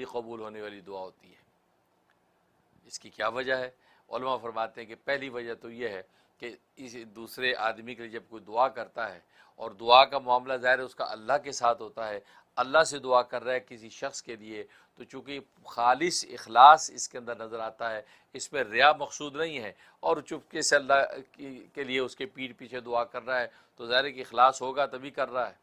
कबूल होने वाली दुआ होती है। इसकी क्या वजह है? उलमा फरमाते हैं कि पहली वजह तो ये है कि इस दूसरे आदमी के लिए जब कोई दुआ करता है और दुआ का मामला ज़ाहिर है उसका अल्लाह के साथ होता है, अल्लाह से दुआ कर रहा है किसी शख्स के लिए, तो चूँकि खालिस इखलास इसके अंदर नज़र आता है, इसमें रिया मकसूद नहीं है और चुपके से अल्लाह के लिए उसके पीठ पीछे दुआ कर रहा है, तो ज़ाहिर है कि इखलास होगा तभी कर रहा है,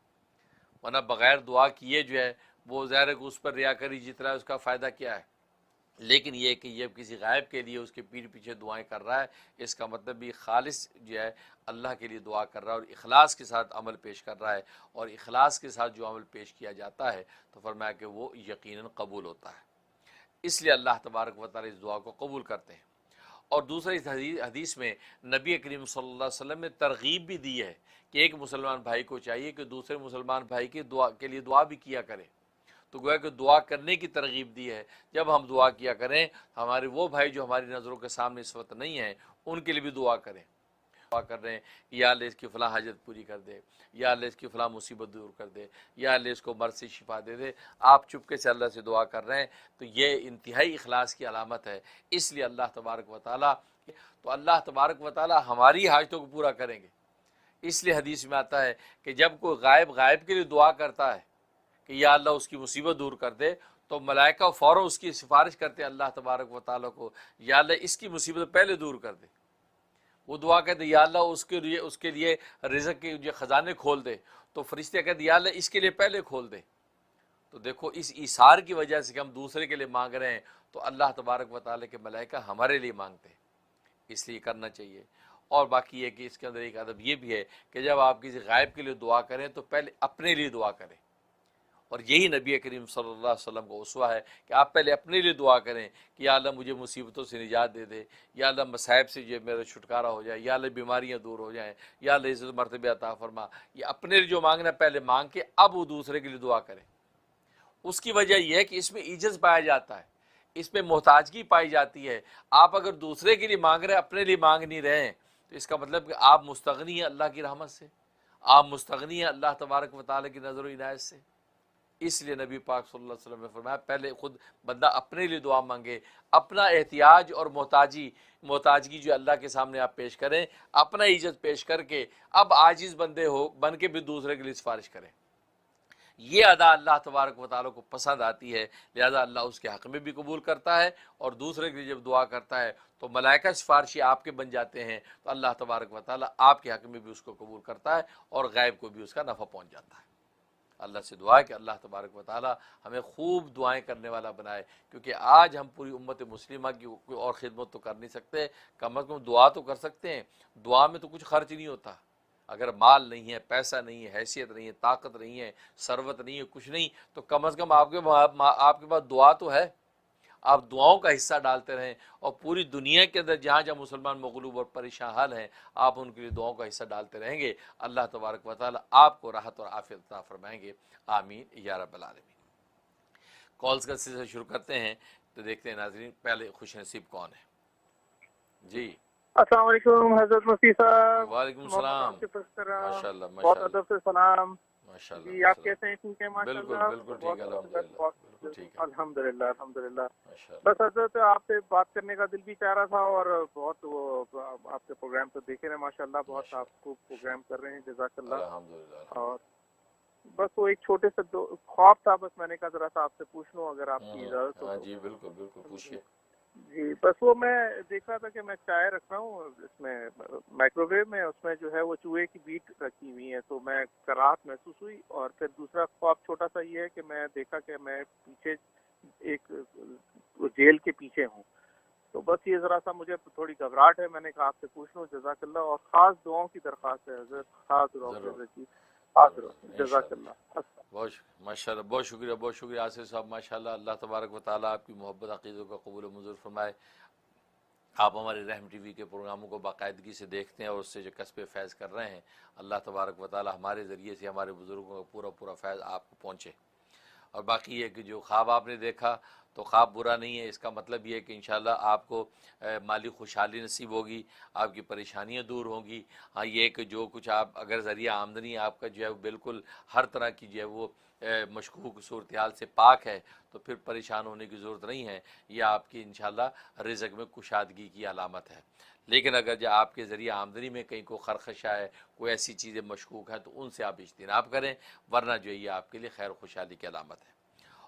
वरना बग़ैर दुआ किए जो है वो ज़ाहिर है कि उस पर रियाकरी जितना है उसका फ़ायदा क्या है। लेकिन ये कि ये किसी गायब के लिए उसके पीठ पीछे दुआएं कर रहा है, इसका मतलब भी खालिस जो है अल्लाह के लिए दुआ कर रहा है और इखलास के साथ अमल पेश कर रहा है, और इखलास के साथ जो अमल पेश किया जाता है तो फरमाया कि वो यकीनन कबूल होता है। इसलिए अल्लाह तबारक व तआला इस दुआ को कबूल करते हैं। और दूसरा इस हदीस में नबी करीम सल्लल्लाहु अलैहि वसल्लम ने तरगीब भी दी है कि एक मुसलमान भाई को चाहिए कि दूसरे मुसलमान भाई की दुआ के लिए दुआ भी किया करे। तो गोया कि दुआ करने की तरगीब दी है। जब हम दुआ किया करें, हमारे वो भाई जो हमारी नज़रों के सामने इस वक्त नहीं हैं उनके लिए भी दुआ करें। दुआ कर रहे हैं कि या अल्लाह इसकी फ़लाँ हाजत पूरी कर दे, या अल्लाह इसकी फ़लाँ मुसीबत दूर कर दे, या अल्लाह इसको मर्ज़ से शिफा दे दे। आप चुपके से अल्लाह से दुआ कर रहे हैं तो ये इंतहाई इखलास की अलामत है। इसलिए अल्लाह तबारक व तआला, तो अल्लाह तबारक व तआला हमारी हाजतों को पूरा करेंगे। इसलिए हदीस में आता है कि जब कोई गायब के लिए दुआ करता है कि या अल्लाह उसकी मुसीबत दूर कर दे, तो मलाइका फ़ौरन उसकी सिफारिश करते हैं अल्लाह तबारक व तआला को, या अल्लाह इसकी मुसीबत पहले दूर कर दे। वो दुआ कहते या अल्लाह उसके लिए रिज़्क़ के जो ख़जाने खोल दे, तो फरिश्ते कहते या अल्लाह इसके लिए पहले खोल दे। तो देखो इस ईसार की वजह से कि हम दूसरे के लिए मांग रहे हैं, तो अल्लाह तबारक व तआला के मलाइका हमारे लिए मांगते हैं, इसलिए करना चाहिए। और बाकी है कि इसके अंदर एक अदब ये भी है कि जब आप किसी गायब के लिए दुआ करें तो पहले अपने लिए दुआ करें, और यही नबी करीम सल्लल्लाहु अलैहि वसल्लम का उसवा है कि आप पहले अपने लिए दुआ करें कि या अल्लाह मुझे मुसीबतों से निजात दे दे, या अल्लाह मसाइब से जो मेरा छुटकारा हो जाए, या अल्लाह बीमारियां दूर हो जाएं, या अल्लाह इज़्ज़त मर्तबे अता फरमा। ये अपने लिए जो मांगना पहले मांग के अब वो दूसरे के लिए दुआ करें। उसकी वजह यह है कि इसमें इज्जत पाया जाता है, इसमें मोहताजगी पाई जाती है। आप अगर दूसरे के लिए मांग रहे हैं, अपने लिए मांग नहीं रहे हैं, तो इसका मतलब कि आप मुस्तगनी हैं अल्लाह की रहमत से, आप मुस्तगनी हैं अल्लाह तबारक व तआला की नज़र व इनायत से। इसलिए नबी पाक सल्लल्लाहु अलैहि वसल्लम ने फरमाया पहले खुद बंदा अपने लिए दुआ मांगे, अपना एहतियाज और मोहताजगी जो अल्लाह के सामने आप पेश करें, अपना इज्जत पेश करके अब आजिज़ बंदे हो बन के भी दूसरे के लिए सिफारिश करें। ये अदा अल्लाह तबारक व तआला को पसंद आती है, लिहाजा अल्लाह उसके हक़ में भी कबूल करता है, और दूसरे के लिए जब दुआ करता है तो मलाइका सिफारशी आपके बन जाते हैं, तो अल्लाह तबारक व तआला आपके हक़ में भी उसको कबूल करता है और गैब को भी उसका नफ़ा पहुँच जाता है। अल्लाह से दुआ है कि अल्लाह तबारक व तआला हमें खूब दुआएं करने वाला बनाए, क्योंकि आज हम पूरी उम्मत मुस्लिमा की कोई और ख़िदमत तो कर नहीं सकते, कम अज़ कम दुआ तो कर सकते हैं। दुआ में तो कुछ खर्च नहीं होता। अगर माल नहीं है, पैसा नहीं है, हैसियत नहीं है, ताकत नहीं है, सरवत नहीं है, कुछ नहीं, तो कम अज़ कम आपके पास दुआ तो है। आप दुआओं का हिस्सा डालते रहें, और पूरी दुनिया के अंदर जहाँ जहाँ मुसलमान मगलूब और परेशान हाल हैं, आप उनके लिए दुआओं का हिस्सा डालते रहेंगे, अल्लाह तबारक व तआला आपको राहत और आफियत अता फरमाएंगे। आमीन या रब्बल आलमीन। कॉल्स का सिलसिला शुरू करते हैं, तो देखते हैं नाज़रीन पहले खुश नसीब कौन है जी। अस्सलाम वालेकुम हज़रत मुफ्ती साहब। वालेकुम सलाम। माशाल्लाह बहुत माशाल्लाह अदब से सलाम माशाल्लाह जी। आप कैसे हैं? ठीक है बिल्कुल माशाल्लाह। बिल्कुल ठीक बहुत है, बहुत बिल्कुल ठीक है अल्हम्दुलिल्लाह अल्हम्दुलिल्लाह। माशाल्लाह। बस हज़रत आपसे बात करने का दिल भी चाह रहा था, और बहुत वो आपके प्रोग्राम तो देखे रहे माशाल्लाह, बहुत आपको प्रोग्राम कर रहे हैं, जज़ाकल्लाह। अल्हम्दुलिल्लाह। और बस वो एक छोटे से दो ख्वाब था, बस मैंने कहा जरा सा आपसे पूछ लूँ अगर आपकी इजाज़त हो हाँ तो। जी बिल्कुल बिल्कुल पूछिए। जी बस वो मैं देख रहा था कि मैं चाय रख रहा हूँ इसमें माइक्रोवेव में, उसमें जो है वो चूहे की बीट रखी हुई है, तो मैं कराहत महसूस हुई। और फिर दूसरा ख्वाब छोटा सा ये है कि मैं देखा कि मैं पीछे एक जेल के पीछे हूँ, तो बस ये ज़रा सा मुझे थोड़ी घबराहट है। मैंने कहा आपसे पूछ लूँ, जज़ाकल्लाह। और ख़ास दुआओं की दरख्वास्त है हज़रत, ख़ास दुआओं की हज़रत जी, ख़ास दुआओं, जज़ाकल्लाह। बहुत माशाल्लाह, बहुत शुक्रिया आसिफ साहब, माशाल्लाह। अल्लाह तबारक व तआला आपकी मोहब्बत अक़ीदों का कबूल मंजूर फरमाए। आप हमारे रहम टीवी के प्रोग्रामों को बाकायदगी से देखते हैं और उससे जो कस्बे फैज़ कर रहे हैं, अल्लाह तबारक व तआला हमारे ज़रिए से हमारे बुज़ुर्गों का पूरा फैज़ आपको पहुँचे। और बाकी ये कि जो ख्वाब आपने देखा तो ख्वाब बुरा नहीं है, इसका मतलब ये है कि इंशाल्लाह आपको माली खुशहाली नसीब होगी, आपकी परेशानियां दूर होंगी। हाँ, ये कि जो कुछ आप अगर ज़रिया आमदनी आपका जो है वो बिल्कुल हर तरह की जो है वो मशकूक सूरत हाल से पाक है तो फिर परेशान होने की ज़रूरत नहीं है। ये आपकी इंशाल्लाह रिज़्क़ में कुशादगी की अलामत है। लेकिन अगर जो आपके ज़रिए आमदनी में कहीं को खरखशा है, कोई ऐसी चीज़ें मशकूक हैं, तो उनसे आप इज्तिनाब करें, वरना जो ये आपके लिए खैर खुशहाली की अलामत है।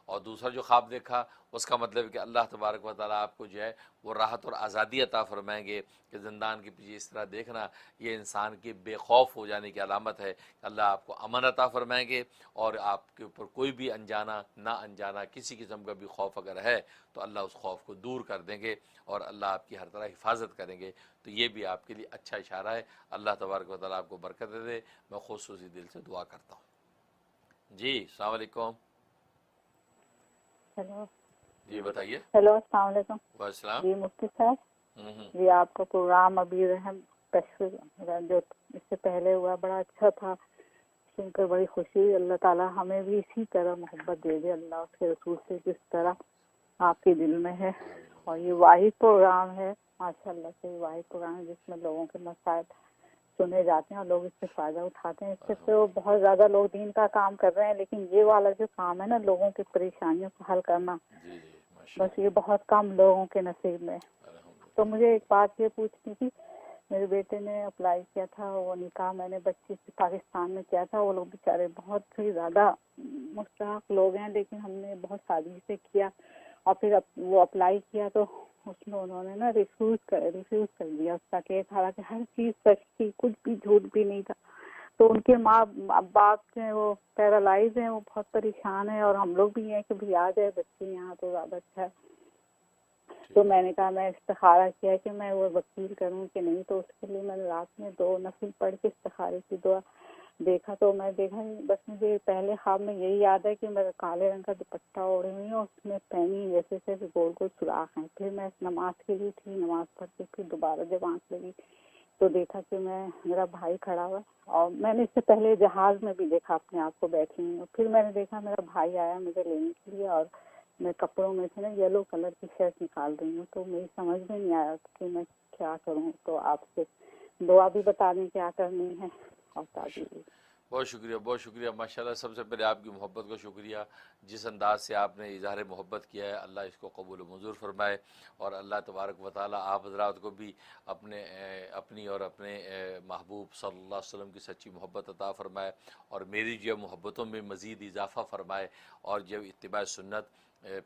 और दूसरा जो ख्वाब देखा उसका मतलब है कि अल्लाह तबारक व तआला आपको जो है वो राहत और आज़ादी अता फ़रमाएंगे कि ज़िंदान के पीछे इस तरह देखना, ये इंसान के बेखौफ हो जाने की अलामत है। अल्लाह आपको अमन अता फ़रमाएंगे और आपके ऊपर कोई भी अनजाना ना अनजाना किसी किस्म का भी खौफ अगर है तो अल्लाह उस खौफ को दूर कर देंगे और अल्लाह आपकी हर तरह हिफाजत करेंगे। तो ये भी आपके लिए अच्छा इशारा है। अल्लाह तबारक व तआला आपको बरकत दे दे। मैं खुसूसी दिल से दुआ करता हूँ। जी अस्सलाम वालेकुम। हेलो। जी बताइए। हेलो, अस्सलाम वालेकुम। वालेकुम। जी मुफ्ती साहब, जी आपका प्रोग्राम अभी रहम जो इससे पहले हुआ बड़ा अच्छा था, सुनकर बड़ी खुशी हुई। अल्लाह ताला हमें भी इसी तरह मोहब्बत दे दे, अल्लाह उसके रसूल से जिस तरह आपके दिल में है। और ये वाहिद प्रोग्राम है माशाल्लाह से, वाहिद प्रोग्राम है जिसमें लोगों के मसाइल सुने जाते हैं और लोग इससे फ़ायदा उठाते हैं। इससे तो बहुत ज़्यादा लोग दीन का काम कर रहे हैं, लेकिन ये वाला जो काम है ना, लोगों की परेशानियों को हल करना, बस ये बहुत कम लोगों के नसीब में। तो मुझे एक बात ये पूछनी थी, मेरे बेटे ने अप्लाई किया था, वो निकाह मैंने बच्ची से पाकिस्तान में किया था। वो लोग बेचारे बहुत ही ज़्यादा मुस्तहक लोग हैं, लेकिन हमने बहुत सादगी से किया और फिर वो अप्लाई किया तो उसमें उन्होंने ना रिफ्यूज़ कर दिया उसका केस। हालांकि हर चीज़ सच थी, कुछ भी झूठ भी नहीं था। तो उनके माँ बाप हैं वो पैरालाइज हैं, वो बहुत परेशान है और हम लोग भी हैं कि भी आ जाए बच्ची यहाँ तो ज़्यादा अच्छा है। तो मैंने कहा, मैं इस्तिखारा किया कि मैं वो वकील करूँ कि नहीं। तो उसके लिए मैंने रात में 2 नफिल पढ़ के इस्तिखारे की दुआ देखा। तो मैं देखा बस मुझे पहले ख्वाब में यही याद है कि मैं काले रंग का दुपट्टा ओढ़ी हुई हूँ, उसमें पैनी जैसे सिर्फ गोल गोल सुराख हैं। फिर मैं नमाज के लिए थी, नमाज पढ़ के फिर दोबारा जब आँख लगी तो देखा कि मेरा भाई खड़ा हुआ। और मैंने इससे पहले जहाज में भी देखा अपने आप को बैठी हुई। फिर मैंने देखा मेरा भाई आया मुझे लेने के लिए और मैं कपड़ों में से ना येलो कलर की शर्ट निकाल रही हूँ। तो मेरी समझ में नहीं आया कि मैं क्या करूँ। तो आपसे दुआ भी बता दें क्या करनी है और ताज़ी। बहुत शुक्रिया, बहुत शुक्रिया माशाल्लाह। सबसे पहले आपकी मोहब्बत को शुक्रिया, जिस अंदाज से आपने इजहार मोहब्बत किया है, अल्लाह इसको कबूल मंजूर फरमाए। और अल्लाह तबारक व तआला आप हज़रात को भी अपनी और अपने महबूब सल्लल्लाहु अलैहि वसल्लम की सच्ची मोहब्बत अता फ़रमाए और मेरी जो मोहब्बतों में मज़ीद इजाफ़ा फ़रमाए और जब इत्तिबा सुन्नत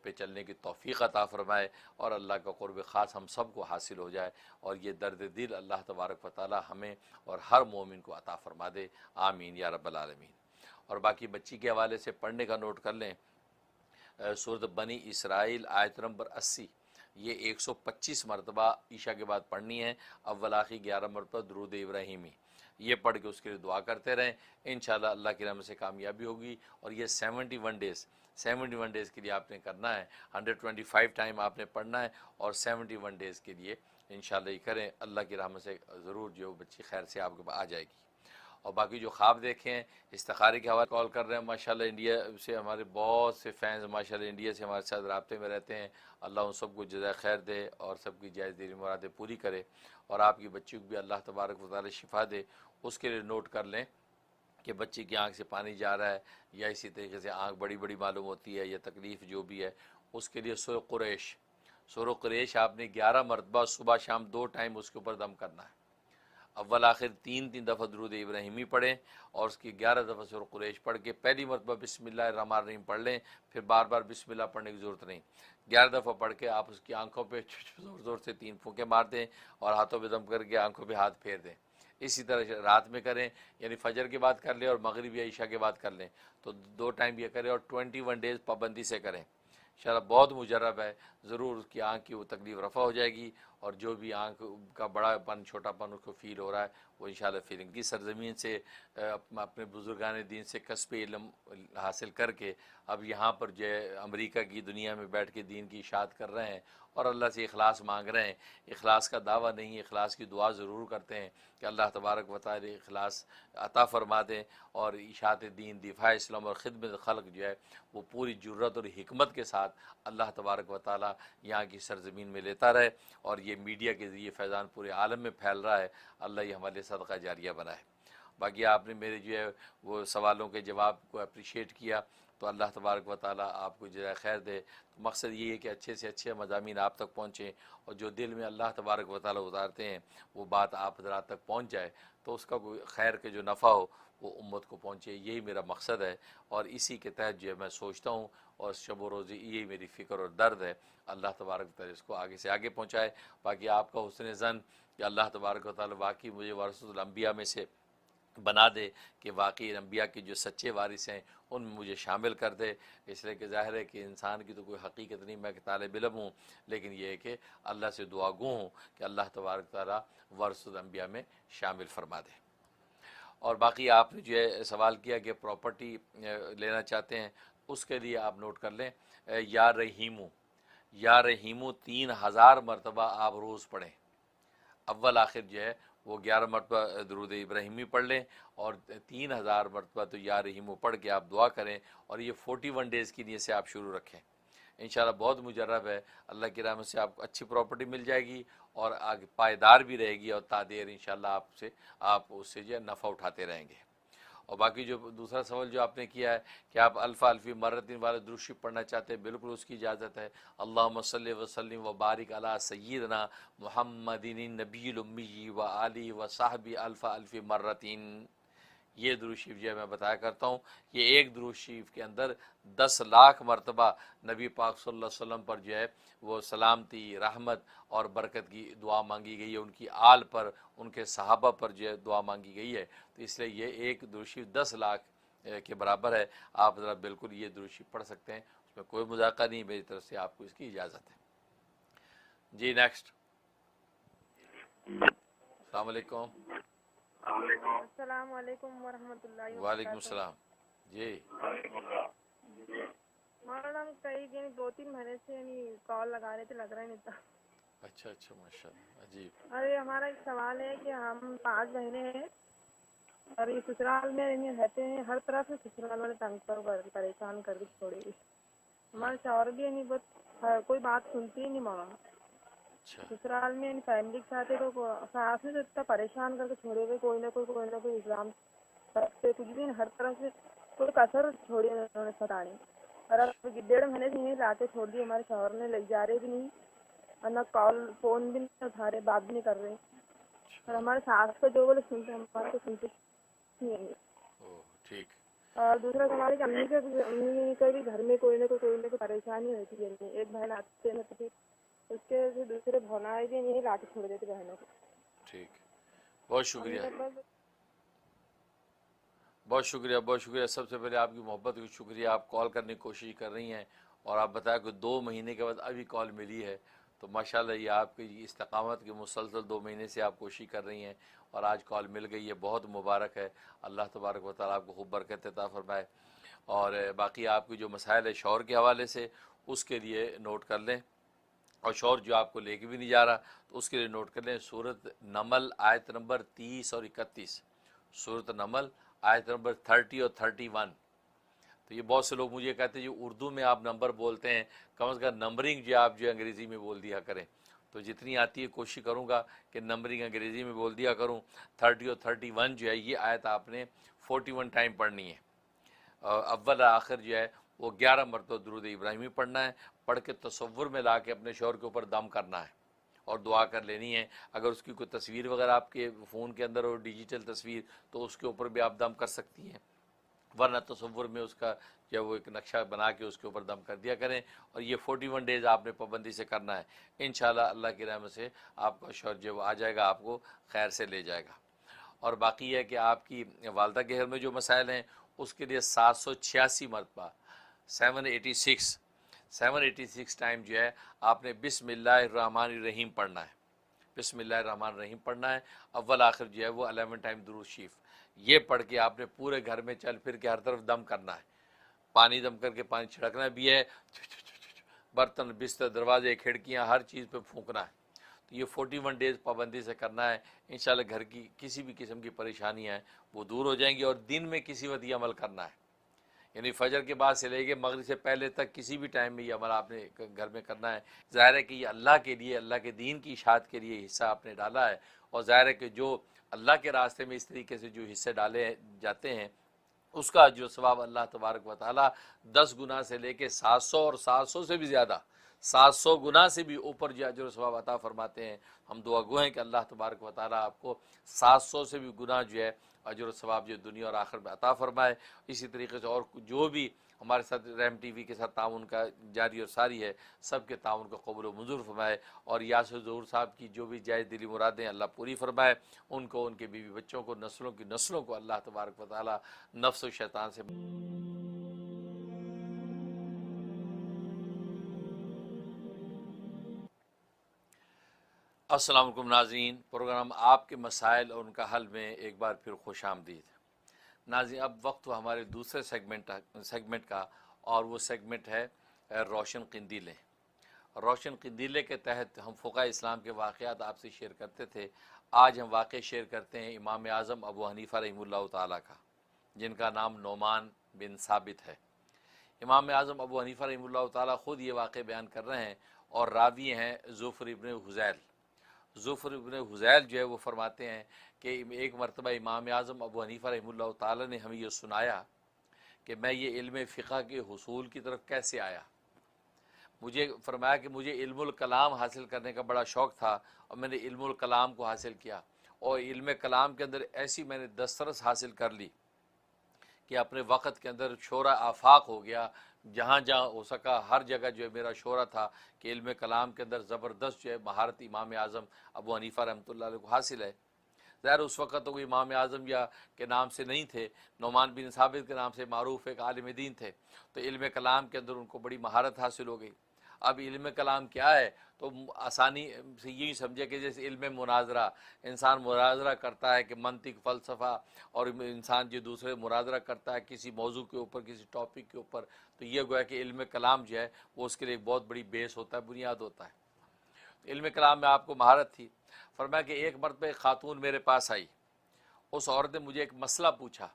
पे चलने की तौफ़ीक़ अता फ़रमाए और अल्लाह का क़ुर्ब ख़ास हम सब को हासिल हो जाए। और ये दर्द दिल अल्लाह तबारक व तआला हमें और हर मोमिन को अता फ़रमा दे। आमीन या रब्बल आलमीन। और बाकी बच्ची के हवाले से पढ़ने का नोट कर लें। सूरत बनी इसराइल आयत नंबर 80, ये 125 मरतबा ईशा के बाद पढ़नी है। अव्वल आखिर 11 मरतबा दुरूद इब्राहिमी, ये पढ़ के उसके लिए दुआ करते रहें। इंशाल्लाह अल्लाह की रहमत से कामयाबी होगी। और ये 71 डेज़ के लिए आपने करना है। 125 टाइम आपने पढ़ना है और 71 डेज़ के लिए इंशाल्लाह ये करें। अल्लाह की रहमत से ज़रूर जो बच्ची खैर से आपके पास आ जाएगी। और बाकी जो ख्वाब देखे हैं इस्तिखारे के हवाले कॉल कर रहे हैं माशाल्लाह। इंडिया से हमारे बहुत से फैंस माशाल्लाह इंडिया से हमारे साथ राब्ते में रहते हैं। अल्लाह उन सबको जज़ाए खैर दे और सबकी जायज़ दिली मुरादें पूरी करे और आपकी बच्ची को भी अल्लाह तबारक व तआला शिफा दे। उसके लिए नोट कर लें कि बच्ची की आँख से पानी जा रहा है या इसी तरीके से आँख बड़ी बड़ी मालूम होती है या तकलीफ़ जो भी है, उसके लिए सूरह कुरैश आपने 11 मरतबा सुबह शाम 2 टाइम उसके ऊपर दम करना है। अव्वल आखिर 3 दफ़ा दुरूद इब्राहिमी पढ़ें और उसकी 11 दफ़ा सूरह कुरैश पढ़ के पहली मरतबा बिस्मिल्लाहिर्रहमानिर्रहीम पढ़ लें। फिर बार बार बिस्मिल्लाह पढ़ने की ज़रूरत नहीं। 11 दफ़ा पढ़ के आप उसकी आंखों पे ज़ोर ज़ोर से 3 फूंके मार दें और हाथों पे दम करके आंखों पे हाथ फेर दें। इसी तरह रात में करें, यानी फजर के बाद कर लें और मगरिब या ईशा के बाद कर लें। तो 2 टाइम ये करें और 21 डेज़ पाबंदी से करें। इंशाल्लाह बहुत मुजर्रब है, ज़रूर उसकी आँख की वो तकलीफ़ रफ़ा हो जाएगी और जो भी आँख का बड़ापन छोटापन उसको फ़ील हो रहा है वो इंशाल्लाह फीलिंग की सरज़मीन से अपने बुज़ुर्गान दीन से कसब इल्म हासिल करके अब यहाँ पर जो है अमेरिका की दुनिया में बैठ के दीन की इशाअत कर रहे हैं और अल्लाह से इखलास मांग रहे हैं। इखलास का दावा नहीं, इखलास की दुआ ज़रूर करते हैं कि अल्लाह तबारक व तआला इखलास अता फ़रमा दें और इशाअत दीन, दिफा इस्लाम और ख़िदमत ख़ल्क़ जो है वो पूरी जुर्रत और हिकमत के साथ अल्लाह तबारक व तआला यहाँ की सरज़मीन में लेता रहे। और ये मीडिया के ज़रिए फैज़ान पूरे आलम में फैल रहा है। अल्लाह ये हमारे सदका जारिया बनाए। बाकी आपने मेरे जो है वो सवालों के जवाब को अप्रिशिएट किया, तो अल्लाह तबारक व ताला आपको जज़ाए खैर दे। तो मकसद ये है कि अच्छे से अच्छे मज़ामीन आप तक पहुँचें और जो दिल में अल्लाह तबारक व ताला उतारते हैं वो बात आप हज़रात तक पहुँच जाए, तो उसका कोई खैर के जो नफ़ा हो वो उम्मत को पहुँचे। यही मेरा मकसद है और इसी के तहत जो है मैं सोचता हूँ और शब व रोज़ी यही मेरी फ़िक्र और दर्द है। अल्लाह तबारक व ताला इसको आगे से आगे पहुँचाए। बाकी आपका हुस्न ज़न कि अल्लाह तबारक व ताला वाकई मुझे वारिसुल अंबिया में से बना दे कि वाकई अम्बिया के जो सच्चे वारिस हैं उनमें मुझे शामिल कर दे। इसलिए कि ज़ाहिर है कि इंसान की तो कोई हकीकत नहीं, मैं तालिब इल्म हूँ, लेकिन ये है कि अल्लाह से दुआ गो हूँ कि अल्लाह तबारक ताला वारिसुल अंबिया में शामिल फरमा दे। और बाकी आपने जो है सवाल किया कि प्रॉपर्टी लेना चाहते हैं, उसके लिए आप नोट कर लें या रहीमू, या रहीमू 3000 मरतबा आप रोज़ पढ़ें। अव्वल आखिर जो है वो 11 मरतबा दुरूद इब्राहिमी पढ़ लें और 3000 मरतबा तो या रहीमू पढ़ के आप दुआ करें। और ये 41 डेज़ की नीयत से आप शुरू रखें। इंशाल्लाह बहुत मुजर्रब है, अल्लाह की रहमत से आपको अच्छी प्रॉपर्टी मिल जाएगी और आगे पायदार भी रहेगी और तादेर इंशाल्लाह आप उससे जो है नफ़ा उठाते रहेंगे। और बाकी जो दूसरा सवाल जो आपने किया है कि आप अल्फ़ा अल्फ़ी मर्रतिन वाला दुरूद शरीफ पढ़ना चाहते हैं, बिल्कुल उसकी इजाज़त है। अल्लाहुम्मा सल्लि व सल्लिम व बारिक अला सय्यिदना मुहम्मदिन नबिय्यिल उम्मी व आलिहि व सहबी अल्फ़ा अल्फ़ी मर्रतिन। ये दुरूद शरीफ जो है मैं बताया करता हूँ, ये एक दुरूद शरीफ के अंदर 10 लाख मरतबा नबी पाक सल्लल्लाहु अलैहि वसल्लम पर जो है वो सलामती, रहमत और बरकत की दुआ मांगी गई है। उनकी आल पर, उनके सहाबा पर जो है दुआ मांगी गई है। तो इसलिए ये एक दुरूद शरीफ 10 लाख के बराबर है। आप ज़रा बिल्कुल ये दुरूद शरीफ पढ़ सकते हैं, उसमें कोई मजाका नहीं, मेरी तरफ से आपको इसकी इजाज़त है। जी नेक्स्ट। अस्सलाम वालेकुम। अस्सलाम वालेकुम वरहमतुल्लाहि वालेकुम वबरकातुहू। सलाम। जी मौलाना कई दिन 2-3 महीने से कॉल लगा रहे थे, लग रहा ही नहीं था। अच्छा अच्छा, माशाल्लाह, अजीब। अरे हमारा एक सवाल है कि हम 5 बहनें हैं और ये ससुराल में रहते हैं, हर तरफ से ससुराल वाले तंग परेशान करके छोड़े। हमारे शौहर भी नहीं, बहुत कोई बात सुनती ही नहीं मौलाना। अच्छा ससुराल में फैमिली के साथ है तो सास ने तो इतना परेशान करके छोड़े हुए, कोई ना कोई इल्ज़ाम करते, कुछ भी हर तरफ से कोई कसर छोड़ी उन्होंने सताने। और अब 1.5 महीने से यहीं लाके छोड़ दी, हमारे शौहर ने, ले जा रहे भी नहीं और न कॉल फोन भी नहीं उठा रहे, बात भी नहीं कर रहे। और हमारे सास को जो बोले सुनते, हमारे को सुनते नहीं है। ओह ठीक। और दूसरा सवाल है कि अम्मी के भी घर में कोई ना कोई परेशानी रहती है। एक बहन आते हैं तो उसके से दूसरे भौनाएं भी यहीं लाके छोड़ देते बहनों को। ठीक, बहुत शुक्रिया, बस बहुत शुक्रिया, बहुत शुक्रिया। सबसे पहले आपकी मोहब्बत की शुक्रिया, आप कॉल करने की कोशिश कर रही हैं और आप बताया कि 2 महीने के बाद अभी कॉल मिली है। तो माशाल्लाह ये आपकी इस्तकामत की मुसलसल 2 महीने से आप कोशिश कर रही हैं और आज कॉल मिल गई है, बहुत मुबारक है। अल्लाह तबारक व तआला आपको खूब बरकत अता फरमाए। और बाकी आपकी जो मसाइल है शौहर के हवाले से, उसके लिए नोट कर लें। और शौहर जो आपको लेके भी नहीं जा रहा तो उसके लिए नोट कर लें सूरत नमल आयत नंबर 30 और 31, सूरत नमल आयत नंबर 30 और 31। तो ये बहुत से लोग मुझे कहते हैं जो उर्दू में आप नंबर बोलते हैं, कम से कम नंबरिंग जो आप जो अंग्रेज़ी में बोल दिया करें। तो जितनी आती है कोशिश करूँगा कि नंबरिंग अंग्रेज़ी में बोल दिया करूँ। 30 और 31 जो है ये आयत आपने 41 टाइम पढ़नी है। अव्वल आखिर जो है वो 11 मरतबा दुरूद इब्राहिमी पढ़ना है। पढ़ के तसव्वुर में ला के अपने शौहर के ऊपर दम करना है और दुआ कर लेनी है। अगर उसकी कोई तस्वीर वगैरह आपके फ़ोन के अंदर हो, डिजिटल तस्वीर, तो उसके ऊपर भी आप दम कर सकती हैं, वरना तसव्वुर में उसका जो वो एक नक्शा बना के उसके ऊपर दम कर दिया करें। और ये 41 डेज़ आपने पाबंदी से करना है। इंशाल्लाह अल्लाह की रहमत से आपका शौहर जो आ जाएगा, आपको खैर से ले जाएगा। और बाकी है कि आपकी वालदा के घर में जो मसाइल हैं उसके लिए 786 मरतबा 786 टाइम जो है आपने बिस्मिल्लाहिर्रहमानिर्रहीम पढ़ना है। बिस्मिल्लाहिर्रहमानिर्रहीम पढ़ना है। अव्वल आखिर जो है वो 11 टाइम दुरूद शरीफ, ये पढ़ के आपने पूरे घर में चल फिर के हर तरफ दम करना है। पानी दम करके पानी छिड़कना भी है, बर्तन, बिस्तर, दरवाजे, खिड़कियाँ, हर चीज़ पे फूंकना है। तो ये 41 डेज़ पाबंदी से करना है। इंशाल्लाह घर की किसी भी किस्म की परेशानियाँ हैं वो दूर हो जाएंगी। और दिन में किसी वक्त ये अमल करना है, यानी फजर के बाद से लेके मगरिब से पहले तक किसी भी टाइम में ये अमल आपने घर में करना है। ज़ाहिर है कि ये अल्लाह के लिए, अल्लाह के दीन की इशाअत के लिए हिस्सा आपने डाला है। और ज़ाहिर है कि जो अल्लाह के रास्ते में इस तरीके से जो हिस्से डाले जाते हैं उसका जो सवाब अल्लाह तबारक व तआला 10 गुना से लेके 700 और 700 से भी ज़्यादा 700 गुना से भी ऊपर जो अजर सवाब अता फरमाते हैं। हम दुआ गो हैं कि अल्लाह तबारक व तआला आपको 700 से भी गुना जो है अजर सवाब जो दुनिया और आखिर में अता फरमाए। इसी तरीके से और जो भी हमारे साथ रहम टीवी के साथ ताउन का जारी और सारी है, सब के ताउन को कबूल व मंजूर फरमाए और यासिर ज़हूर साहब की जो भी जायज़ दिली मुरादें अल्लाह पूरी फरमाए। उनको, उनके बीवी बच्चों को, नस्लों की नस्लों को अल्लाह तबारक व तआला नफ्स व शैतान से। अस्सलाम वालेकुम नाज़रीन, प्रोग्राम आपके मसाइल और उनका हल में एक बार फिर खुश आमदीद। नाज़रीन, अब वक्त हुआ हमारे दूसरे सेगमेंट का और वो सेगमेंट है रोशन कंदीलें। रोशन कंदीलें के तहत हम फ़ुक़हा इस्लाम के वाक़यात आपसे शेयर करते थे। आज हम वाक़या शेयर करते हैं इमाम आज़म अबू हनीफ़ा रहमतुल्लाह ताला का, जिनका नाम नोमान बिन साबित है। इमाम आज़म अबू हनीफ़ा रहमतुल्लाह ताला ख़ुद ये वाक़या बयान कर रहे हैं और रावी हैं ज़ुफ़र इब्न हुज़ैल। ज़ुफ़र इब्न हुज़ैल जो है वो फरमाते हैं कि एक मरतबा इमाम आज़म अबू हनीफ़ा रहमतुल्लाह ताला ने हमें ये सुनाया कि मैं ये इल्म फ़िक़ह के हुसूल की तरफ कैसे आया। मुझे फरमाया कि मुझे इल्मुल कलाम हासिल करने का बड़ा शौक़ था और मैंने इल्मुल कलाम को हासिल किया और इल्म कलाम के अंदर ऐसी मैंने दस्तरस हासिल कर ली कि अपने वक़्त के अंदर शोरा आफाक हो गया। जहाँ जहाँ हो सका हर जगह जो है मेरा शोरा था कि इल्म कलाम के अंदर ज़बरदस्त जो है महारत इमाम आज़म अबू हनीफ़ा रहमतुल्लाह अलैह को हासिल है। ज़ाहिर उस वक़्त तो कोई इमाम आज़म या के नाम से नहीं थे, नोमान बिन साबित के नाम से मारूफ़ एक आलिम दीन थे। तो इल्म कलाम के अंदर उनको बड़ी महारत हासिल हो गई। अब इल्म कलाम क्या है, तो आसानी से यही समझे कि जैसे इल्म मुनाजरा, इंसान मुनाजरा करता है कि मंतिक फ़लसफ़ा और इंसान जो दूसरे मुनाजरा करता है किसी मौजू के ऊपर, किसी टॉपिक के ऊपर, तो ये गोया कि इल्म कलाम जो है वो उसके लिए एक बहुत बड़ी बेस होता है, बुनियाद होता है। इल्म कलाम में आपको महारत थी। फरमाया कि एक मरतबा एक खातून मेरे पास आई। उस औरत ने मुझे एक मसला पूछा